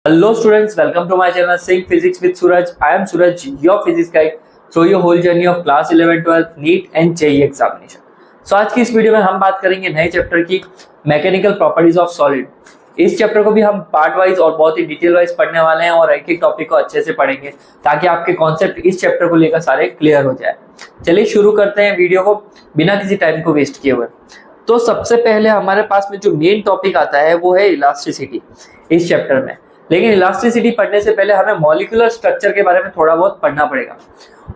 Hello students, welcome to my channel Sync Physics with Suraj. I am Suraj, your physics guide through your whole journey of class 11, 12, NEET and JEE examination. So आज की इस video में हम बात करेंगे नए chapter की mechanical properties of solid. इस चैप्टर को भी हम पार्ट वाइज और बहुत ही डिटेल वाइज पढ़ने वाले हैं और एक एक टॉपिक को अच्छे से पढ़ेंगे ताकि आपके कॉन्सेप्ट इस चैप्टर को लेकर सारे क्लियर हो जाए। चलिए शुरू करते हैं वीडियो को बिना किसी टाइम को वेस्ट किए हुए। तो सबसे पहले हमारे पास में जो मेन टॉपिक आता है वो है इलास्टिसिटी इस चैप्टर में। लेकिन इलास्टिसिटी पढ़ने से पहले हमें मॉलिक्यूलर स्ट्रक्चर के बारे में थोड़ा बहुत पढ़ना पड़ेगा।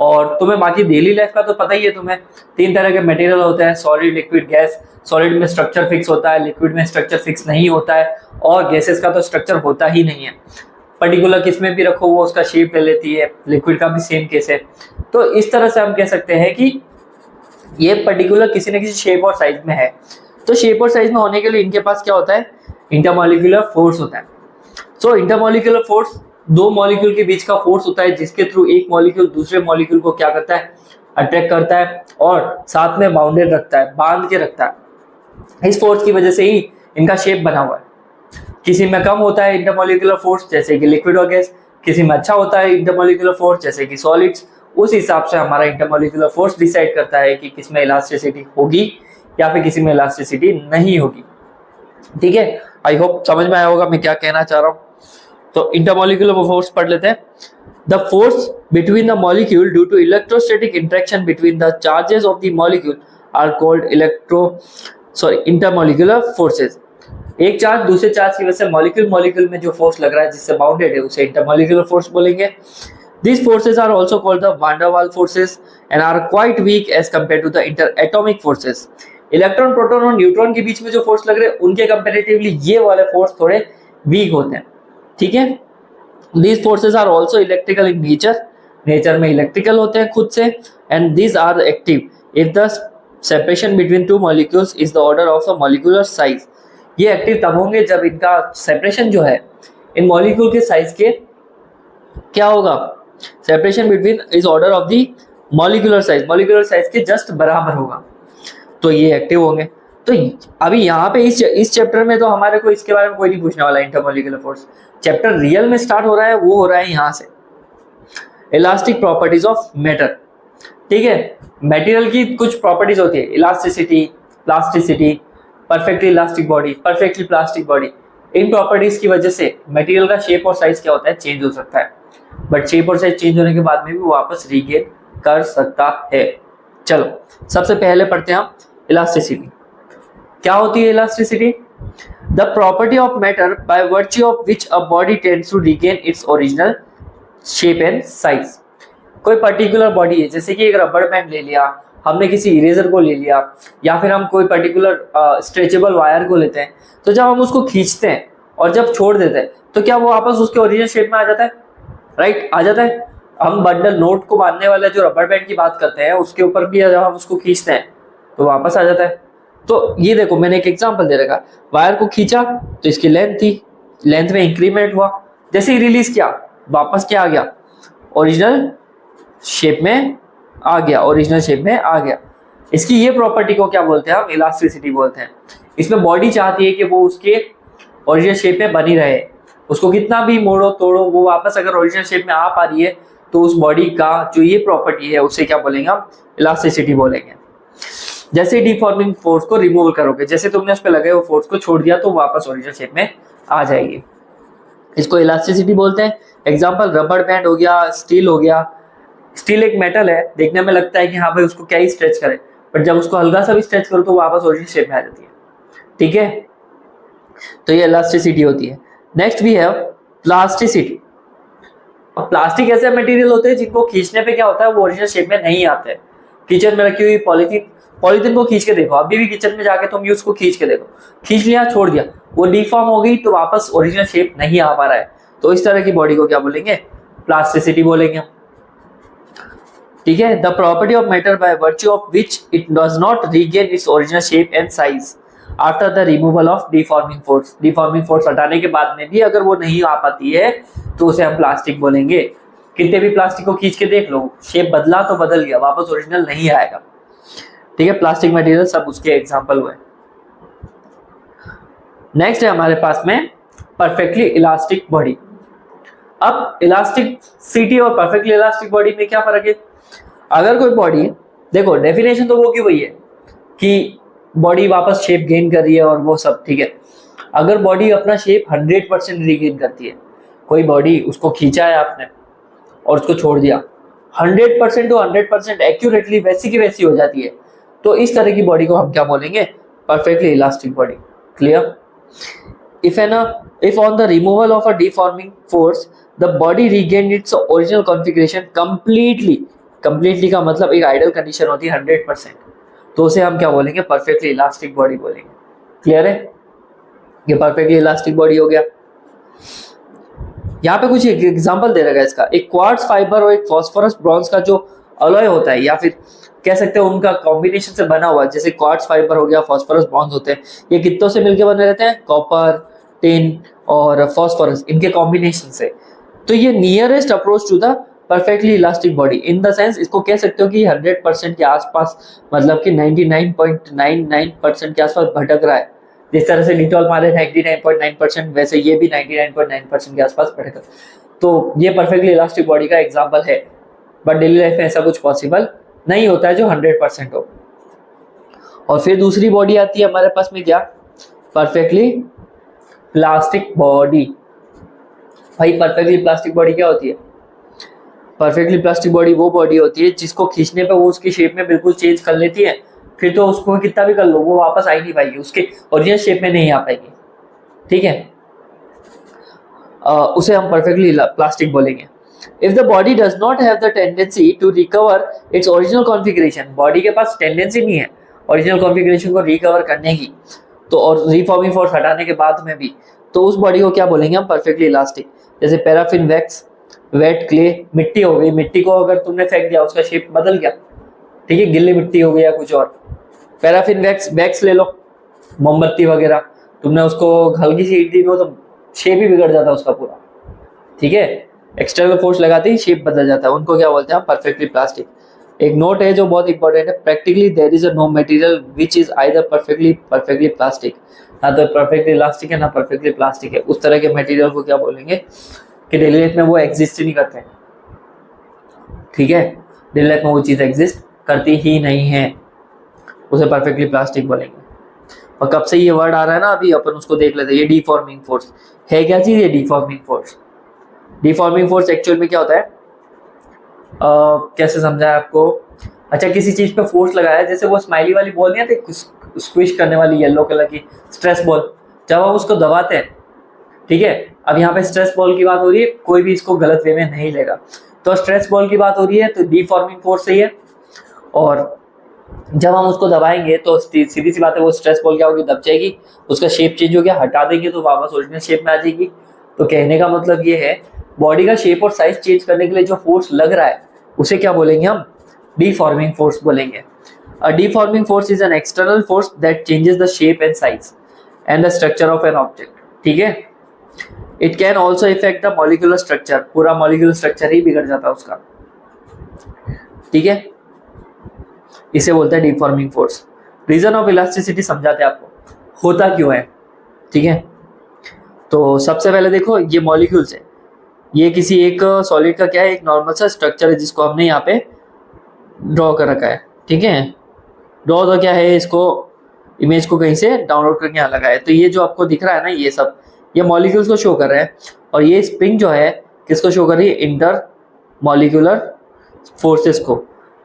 और तुम्हें बाकी डेली लाइफ का तो पता ही है, तुम्हें तीन तरह के मटेरियल होते हैं, सॉलिड, लिक्विड, गैस। सॉलिड में स्ट्रक्चर फिक्स होता है, लिक्विड में स्ट्रक्चर फिक्स नहीं होता है और गैसेस का तो स्ट्रक्चर होता ही नहीं है। पर्टिकुलर किस में भी रखो वो उसका शेप ले लेती है। लिक्विड का भी सेम केस है। तो इस तरह से हम कह सकते हैं कि ये पर्टिकुलर किसी न किसी शेप और साइज में है। तो शेप और साइज में होने के लिए इनके पास क्या होता है, इंटरमॉलिक्यूलर फोर्स होता है। सो इंटरमॉलिक्यूलर फोर्स दो मॉलिक्यूल के बीच का फोर्स होता है जिसके थ्रू एक मॉलिक्यूल दूसरे मॉलिक्यूल को क्या करता है, अट्रैक्ट करता है और साथ में बाउंडेड रखता है, बांध के रखता है। इस फोर्स की वजह से ही इनका शेप बना हुआ है। किसी में कम होता है इंटरमॉलिक्यूलर फोर्स जैसे कि लिक्विड और गैस, किसी में अच्छा होता है इंटरमॉलिक्यूलर फोर्स जैसे कि सॉलिड्स। उस हिसाब से हमारा इंटरमॉलिक्यूलर फोर्स डिसाइड करता है कि किसमें इलास्टिसिटी होगी या फिर किसी में इलास्टिसिटी नहीं होगी। ठीक है, आई होप समझ में आया होगा मैं क्या कहना चाह रहा हूँ। तो इंटरमॉलिक्यूलर फोर्स पढ़ लेते हैं। The force between the molecule due to electrostatic interaction between the charges of the molecule are called intermolecular forces. एक चार्ज दूसरे चार्ज की वजह से मॉलिक्यूल में जो फोर्स लग रहा है जिससे बाउंडेड है उसे इंटरमॉलिक्यूलर फोर्स बोलेंगे। These forces are also called the van der Waals forces and are quite weak as compared to the interatomic forces. Electron, proton और न्यूट्रॉन के बीच में जो फोर्स लग रहे हैं उनके कंपैरेटिवली ये वाले फोर्स थोड़े वीक होते हैं। ठीक है, these forces are also electrical in nature. Nature में इलेक्ट्रिकल होते हैं खुद से and these are active if the separation between two molecules is the order of a molecular size. ये एक्टिव तब होंगे जब इनका सेपरेशन जो है इन मॉलिक्यूल के साइज के क्या होगा, separation between is order of the molecular size के जस्ट बराबर होगा, तो ये एक्टिव होंगे। तो अभी यहाँ पे इस चैप्टर में तो हमारे को इसके बारे में कोई नहीं पूछने वाला इंटरमॉलिक्यूलर फोर्स। चैप्टर रियल में स्टार्ट हो रहा है वो हो रहा है यहाँ से, इलास्टिक प्रॉपर्टीज ऑफ मैटर। ठीक है, मटेरियल की कुछ प्रॉपर्टीज होती है, elasticity, plasticity, perfectly elastic body, perfectly plastic body. इन प्रॉपर्टीज की वजह से मटेरियल का शेप और साइज क्या होता है, चेंज हो सकता है, बट शेप और साइज चेंज होने के बाद में भी वापस रीगेन कर सकता है। चलो सबसे पहले पढ़ते हैं हम इलास्टिसिटी। क्या होती है elasticity? The property of matter by virtue of which a body tends to regain its original shape and size. कोई पर्टिकुलर बॉडी है, जैसे कि एक रबर बैंड ले लिया हमने, किसी इरेजर को ले लिया, या फिर हम कोई पर्टिकुलर स्ट्रेचेबल वायर को लेते हैं, तो जब हम उसको खींचते हैं और जब छोड़ देते हैं तो क्या वो वापस उसके ओरिजिनल शेप में आ जाता है? राइट, आ जाता है। हम बंडल नोट को बांधने वाले जो रबर बैंड की बात करते हैं उसके ऊपर भी जब हम उसको खींचते हैं तो वापस आ जाता है। तो ये देखो मैंने एक एग्जांपल दे रखा, वायर को खींचा तो इसकी लेंथ थी, लेंथ में इंक्रीमेंट हुआ, जैसे ही रिलीज किया वापस क्या आ गया, ओरिजिनल शेप में आ गया, ओरिजिनल शेप में आ गया। इसकी ये प्रॉपर्टी को क्या बोलते हैं हम, इलास्टिसिटी बोलते हैं। इसमें बॉडी चाहती है कि वो उसके ओरिजिनल शेप में बनी रहे, उसको कितना भी मोड़ो तोड़ो वो वापस अगर ओरिजिनल शेप में आ पा रही है तो उस बॉडी का जो ये प्रॉपर्टी है उसे क्या बोलेंगे हम, इलास्टिसिटी बोलेंगे। जैसे डिफॉर्मिंग फोर्स को रिमूव करोगे, जैसे तुमने उस पर लगे वो फोर्स को छोड़ दिया तो वापस ओरिजिनल शेप में आ जाएगी, इसको इलास्टिसिटी बोलते हैं। एग्जाम्पल रबर बैंड हो गया, स्टील हो गया। स्टील एक मेटल है, देखने में लगता है कि हाँ भाई उसको क्या ही स्ट्रेच करे, बट जब उसको हल्का सा भी स्ट्रेच करो तो वापस ओरिजिनल शेप में आ जाती है। ठीक है, तो ये इलास्टिसिटी होती है। नेक्स्ट भी है प्लास्टिसिटी। प्लास्टिक ऐसे मटेरियल होते हैं जिनको खींचने पे क्या होता है वो ओरिजिनल शेप में नहीं आते। किचन में रखी हुई पॉलीथीन को खींच के देखो, अभी भी किचन में जाके तुम उसको खींच के देखो, खींच लिया छोड़ दिया, वो डिफॉर्म हो गई तो वापस ओरिजिनल शेप नहीं आ पा रहा है। तो इस तरह की बॉडी को क्या बोलेंगे, प्लास्टिसिटी बोलेंगे। ठीक है, the property of matter by virtue of which it does not regain its original shape and size after the removal of deforming force. Deforming force हटाने के बाद में भी अगर वो नहीं आ पाती है तो उसे हम प्लास्टिक बोलेंगे। कितने भी प्लास्टिक को खींच के देख लो, शेप बदला तो बदल गया, वापस ओरिजिनल नहीं आएगा। ठीक है, प्लास्टिक मटेरियल सब उसके एग्जांपल हुए। नेक्स्ट है हमारे पास में परफेक्टली इलास्टिक बॉडी। अब इलास्टिसिटी और परफेक्टली इलास्टिक बॉडी में क्या फर्क है? अगर कोई बॉडी, देखो डेफिनेशन तो वो की वही है कि बॉडी वापस शेप गेन कर रही है और वो सब ठीक है। अगर बॉडी अपना शेप 100% रीगेन करती है, कोई बॉडी उसको खींचा है आपने और उसको छोड़ दिया, 100% टू 100% एक्यूरेटली वैसी की वैसी हो जाती है, तो इस तरह की बॉडी को हम क्या बोलेंगे? Perfectly elastic body. Clear? If on the removal of a deforming force the body regained its original configuration completely का मतलब एक आइडियल कंडीशन होती है 100%, तो उसे हम क्या बोलेंगे? परफेक्टली इलास्टिक बॉडी बोलेंगे। क्लियर है? ये परफेक्टली इलास्टिक बॉडी हो गया। यहाँ पे कुछ एक एग्जांपल दे रखा है इसका, एक क्वार्ट्ज फाइबर और एक फास्फोरस ब्रॉन्ज का जो अलॉय होता है, या फिर कह सकते हैं उनका कॉम्बिनेशन से बना हुआ, जैसे क्वार्ट्ज फाइबर हो गया, फास्फोरस ब्रॉन्ज होते हैं, ये कितनों से मिलकर बने रहते हैं? कॉपर, टिन और फास्फोरस, इनके कॉम्बिनेशन से। तो ये nearest approach to the perfectly elastic body in the sense, इसको कह सकते हो कि 100% के आसपास, मतलब कि 99.99% के आसपास भटक रहा है। जिस तरह से डिटॉल मारे 99.9%, वैसे ये भी 99.9% के आसपास भटक रहा है। तो ये परफेक्टली इलास्टिक बॉडी का एग्जाम्पल है, बट डेली लाइफ में ऐसा कुछ पॉसिबल नहीं होता है जो 100% हो। और फिर दूसरी बॉडी आती है हमारे पास में, क्या? Perfectly plastic body. भाई परफेक्टली प्लास्टिक बॉडी क्या होती है? परफेक्टली प्लास्टिक बॉडी वो बॉडी होती है जिसको खींचने पे वो उसकी शेप में बिल्कुल चेंज कर लेती है, फिर तो उसको कितना भी कर लो वो वापस आ ही नहीं पाएगी, उसके ओरिजिनल शेप में नहीं आ पाएगी। ठीक है? उसे हम परफेक्टली प्लास्टिक बोलेंगे। If the body does not have the tendency to recover its original configuration, body के पास टेंडेंसी नहीं है ओरिजिनल कॉन्फ़िगरेशन को रिकवर करने की, तो और रिफॉर्मिंग फोर्स हटाने के बाद में भी, तो उस बॉडी को क्या बोलेंगे हम? Perfectly elastic. जैसे पैराफिन वैक्स, वेट क्ले, मिट्टी हो गई, मिट्टी को अगर तुमने फेंक दिया उसका शेप बदल गया, ठीक है, गिल्ली मिट्टी हो गई या कुछ और। पैराफिन वैक्स ले लो, मोमबत्ती वगैरह, तुमने उसको हल्की सी हीट दी तो शेप ही बिगड़ जाता है उसका पूरा। ठीक है? एक्सटर्नल फोर्स लगाते ही शेप बदल जाता है, उनको क्या बोलते हैं? Perfectly plastic. एक नोट है जो बहुत इंपॉर्टेंट है, practically there is a no material which is either perfectly plastic, ना तो परफेक्टली इलास्टिक है ना परफेक्टली प्लास्टिक है। उस तरह के मटेरियल को क्या बोलेंगे कि डेली लाइफ में वो एग्जिस्ट ही नहीं करते। ठीक है? डेली लाइफ में वो चीज़ एग्जिस्ट करती ही नहीं है, उसे परफेक्टली प्लास्टिक बोलेंगे। और कब से ये वर्ड आ रहा है ना, अभी अपन उसको देख लेते हैं। ये डिफॉर्मिंग फोर्स है क्या चीज़? ये deforming force. Deforming force actual में क्या होता है? कैसे समझाया आपको? अच्छा, किसी चीज पे फोर्स लगाया, जैसे वो स्माइली वाली बॉल नहीं आती स्क्विश करने वाली येलो कलर की स्ट्रेस बॉल, जब हम उसको दबाते हैं, ठीक है, अब यहाँ पे स्ट्रेस बॉल की बात हो रही है, कोई भी इसको गलत वे में नहीं लेगा, तो स्ट्रेस बॉल की बात हो रही है, तो डिफॉर्मिंग फोर्स सही है। और जब हम उसको दबाएंगे तो सीधी सी बात है, वो स्ट्रेस बॉल क्या होगी? दब जाएगी, उसका शेप चेंज हो गया, हटा देंगे तो वापस ओरिजिनल शेप में आ जाएगी। तो कहने का मतलब ये है, बॉडी का शेप और साइज चेंज करने के लिए जो फोर्स लग रहा है उसे क्या बोलेंगे हम? डिफॉर्मिंग फोर्स बोलेंगे। A deforming force is an external force that changes the shape and size and the structure of an object. ठीक है? It can also affect the molecular structure, पूरा मॉलिक्यूलर स्ट्रक्चर ही बिगड़ जाता है उसका। ठीक है? इसे बोलते हैं deforming force. Reason of elasticity समझाते हैं आपको, होता क्यों है। ठीक है? तो सबसे पहले देखो, ये मॉलिक्यूल्स है, ये किसी एक सॉलिड का क्या है? एक नॉर्मल सा स्ट्रक्चर है जिसको हमने यहाँ पे ड्रॉ कर रखा है। ठीक है? ड्रॉ तो क्या है, इसको इमेज को कहीं से डाउनलोड करके यहाँ लगाया है। तो ये जो आपको दिख रहा है ना, ये सब ये मॉलिक्यूल्स को शो कर रहे हैं, और ये स्प्रिंग जो है किसको शो कर रही है? इंटर मॉलिक्यूलर फोर्सेस को।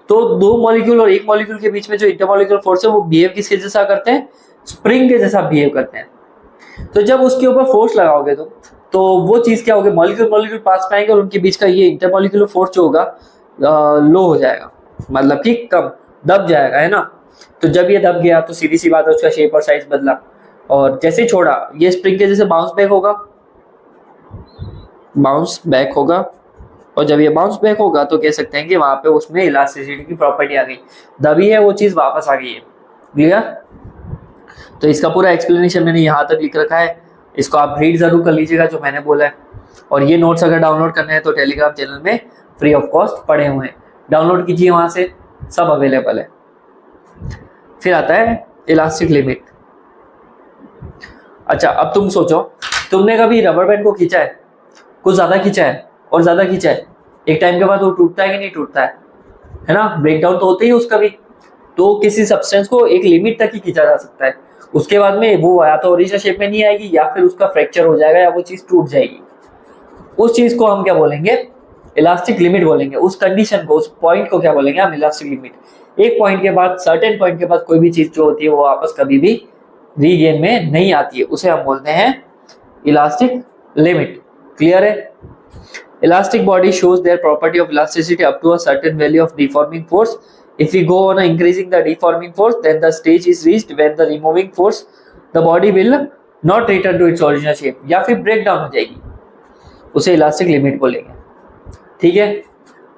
तो दो मॉलिक्यूल और एक मॉलिक्यूल के बीच में जो इंटरमॉलिक्यूलर फोर्स है वो बिहेव किसके जैसा करते हैं? स्प्रिंग के जैसा बिहेव करते हैं। तो जब उसके ऊपर फोर्स लगाओगे तो वो चीज क्या होगी? मॉलिक्यूल पास में आएंगे और उनके बीच का ये इंटरमॉलिक्यूलर फोर्स जो होगा लो हो जाएगा, मतलब कि कम दब जाएगा, है ना। तो जब ये दब गया तो सीधी सी बात है, उसका शेप और साइज बदला, और जैसे ही छोड़ा ये स्प्रिंग के जैसे बाउंस बैक होगा, और जब ये बाउंस बैक होगा तो कह सकते हैं कि वहां पे उसमें इलास्टिसिटी की प्रॉपर्टी आ गई, दबी है वो चीज वापस आ गई है। क्लियर? तो इसका पूरा एक्सप्लेनेशन मैंने यहाँ तक लिख रखा है, इसको आप रीड जरूर कर लीजिएगा जो मैंने बोला है। और ये नोट्स अगर डाउनलोड करने हैं तो टेलीग्राम चैनल में फ्री ऑफ कॉस्ट पड़े हुए हैं, डाउनलोड कीजिए, वहां से सब अवेलेबल है। फिर आता है इलास्टिक लिमिट। अच्छा, अब तुम सोचो, तुमने कभी रबर बैंड को खींचा है? कुछ ज्यादा खींचा है और ज्यादा खींचा है, एक टाइम के बाद वो टूटता है कि नहीं टूटता है ना, ब्रेकडाउन तो होता ही उसका भी। तो किसी सब्सटेंस को एक लिमिट तक ही खींचा जा सकता है, उसके बाद में वो या तो ओरिजिनल शेप में नहीं आएगी या फिर उसका फ्रैक्चर हो जाएगा या वो चीज टूट जाएगी। उस चीज को हम क्या बोलेंगे, इलास्टिक लिमिट बोलेंगे। उस कंडीशन को, उस पॉइंट को क्या बोलेंगे हम, इलास्टिक लिमिट। एक पॉइंट के बाद, सर्टेन पॉइंट के बाद कोई भी चीज जो होती है वो वापस कभी भी रीगेन में नहीं आती है, उसे हम बोलते हैं इलास्टिक लिमिट। क्लियर है? Elastic body shows their property of elasticity up to a certain value of deforming force. If we go on increasing the deforming force, then the stage is reached when the removing force, the body will not return to its original shape, या फिर break down हो जाएगी, उसे elastic limit बोलेंगे। ठीक है,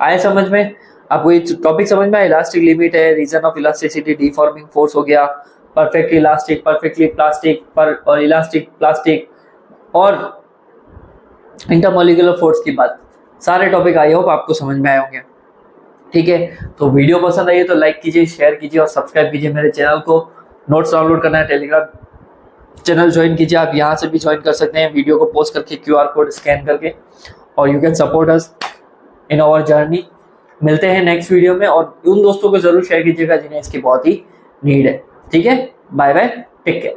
आए समझ में? आपको ये टॉपिक समझ में आया? इलास्टिक लिमिट है, region of elasticity, deforming force हो गया, परफेक्ट इलास्टिक, परफेक्टली प्लास्टिक, और इलास्टिक प्लास्टिक, और इंटरमॉलिक्यूलर फोर्स की बात। सारे टॉपिक आई होप आपको समझ में आए होंगे। ठीक है, तो वीडियो पसंद आई है तो लाइक कीजिए, शेयर कीजिए और सब्सक्राइब कीजिए मेरे चैनल को। नोट्स डाउनलोड करना है, टेलीग्राम चैनल ज्वाइन कीजिए, आप यहाँ से भी ज्वाइन कर सकते हैं वीडियो को पोस्ट करके, QR कोड स्कैन करके, और you can support us in our journey. मिलते हैं नेक्स्ट वीडियो में, और उन दोस्तों को जरूर शेयर कीजिएगा जिन्हें इसकी बहुत ही नीड है। ठीक है, बाय बाय, टेक केयर।